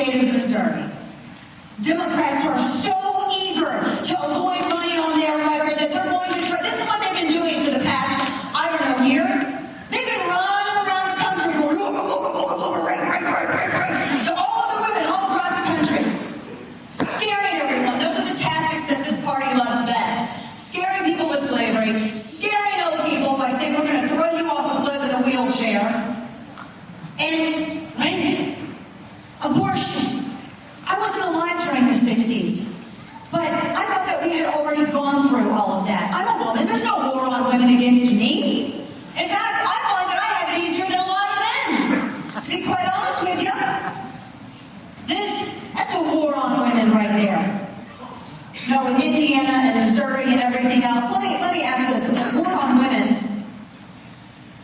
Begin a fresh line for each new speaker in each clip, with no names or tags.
state of Missouri. Democrats are so eager to avoid money on their record that they're going to try. This is what they've been doing for the past, I don't know, year. They've been running around the country going, to all of the women all across the country. Scaring everyone. Those are the tactics that this party loves best. Scaring people with slavery, scaring old people by saying we're going to throw you off a cliff in a wheelchair. And rape, abortion. I wasn't alive during the 60s, but I thought that we had already gone through all of that. I'm a woman. There's no war on women against me. In fact, I find that I have it easier than a lot of men, to be quite honest with you. That's a war on women right there. Now, with Indiana and Missouri and everything else, let me ask this: a war on women.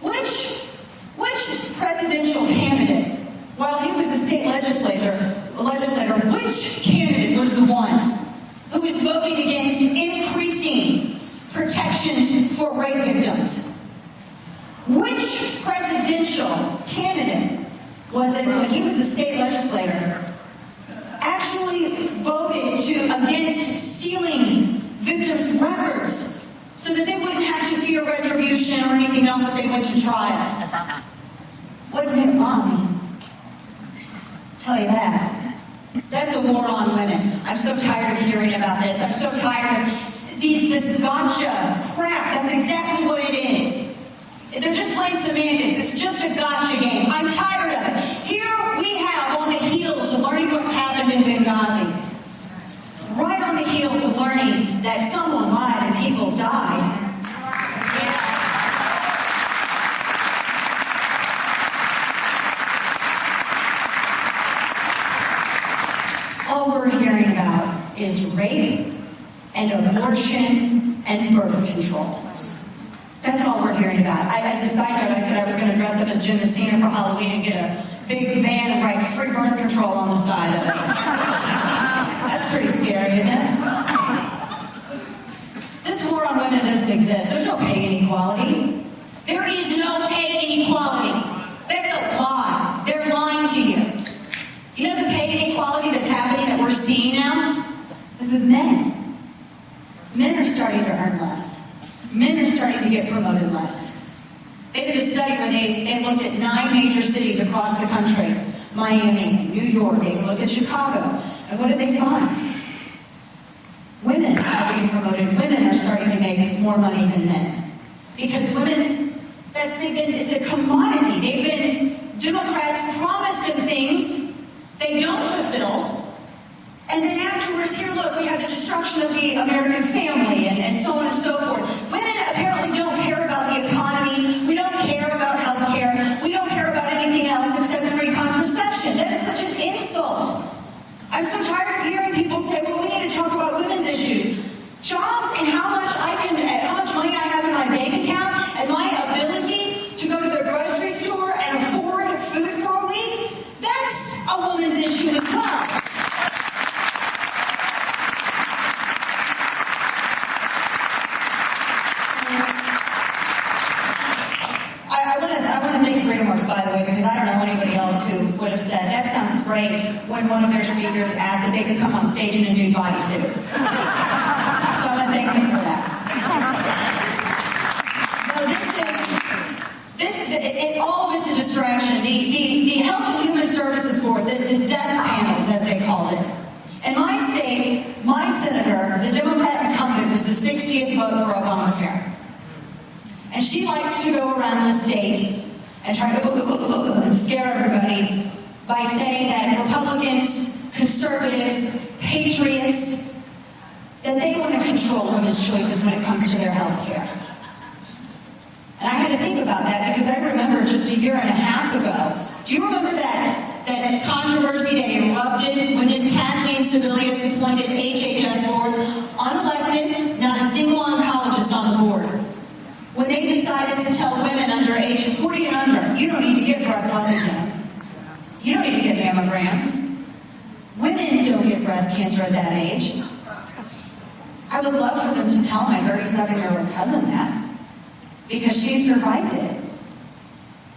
Which presidential candidate, while he was a state legislator, which candidate was the one who was voting against increasing protections for rape victims? Which presidential candidate was it when he was a state legislator actually voted against sealing victims' records so that they wouldn't have to fear retribution or anything else if they went to trial? What Mitt Romney? Tell you that. That's a war on women. I'm so tired of hearing about this. I'm so tired of this gotcha crap. That's exactly what it is. They're just plain semantics. It's just a gotcha game. I'm tired of it. Here we have, on the heels of learning what's happened in Benghazi, right on the heels of learning that someone lied and people died, all we're hearing about is rape and abortion and birth control. That's all we're hearing about. As a side note, I said I was going to dress up as Jim Messina for Halloween and get a big van and write free birth control on the side of it. That's pretty scary, isn't it? This war on women doesn't exist. There's no pay inequality. There is no pay inequality. That's a lie. They're lying to you. You know the pay inequality that's happening that we're seeing now? Is with men. Men are starting to earn less. Men are starting to get promoted less. They did a study where they looked at 9 major cities across the country. Miami, New York, they looked at Chicago. And what did they find? Women are being promoted. Women are starting to make more money than men. Because women, it's a commodity. Democrats promise them things they don't fulfill. And then afterwards, here, look, we have the destruction of the American family and so on and so forth. Women apparently don't care about the economy. We don't care about health care. We don't care about anything else except free contraception. That is such an insult. I'm so tired of hearing people say, well, we need to talk about women's issues. Jobs and how much money I have in my bank account and my ability to go to the grocery store and afford food for a week, that's a woman's issue as well. By the way, because I don't know anybody else who would have said, that sounds great, when one of their speakers asked if they could come on stage in a nude bodysuit. So I want to thank them for that. No, all of it's a distraction. The Health and Human Services Board, the death panels, as they called it. In my state, my senator, the Democrat incumbent, was the 60th vote for Obamacare. And she likes to go around the state and try to and scare everybody by saying that Republicans, conservatives, patriots, that they want to control women's choices when it comes to their health care. And I had to think about that because I remember just a year and a half ago. Do you remember that controversy that erupted when this Kathleen Sebelius appointed HHS board, unelected, not a single oncologist on the board? When they decided to tell women under age 40 and under, you don't need to get breast health exams. You don't need to get mammograms. Women don't get breast cancer at that age. I would love for them to tell my 37-year-old cousin that, because she survived it.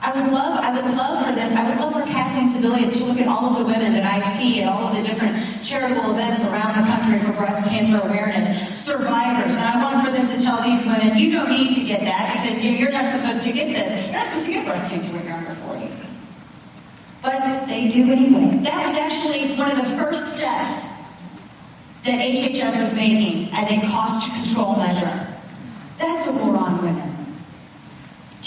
I I would love for them, I would love for Kathleen Sebelius to look at all of the women that I see at all of the different charitable events around the country for breast cancer awareness, survivors, and I want for them to tell these women, you don't need to get that because you're not supposed to get this. You're not supposed to get breast cancer when you're under 40. But they do anyway. That was actually one of the first steps that HHS was making as a cost control measure. That's a war on women.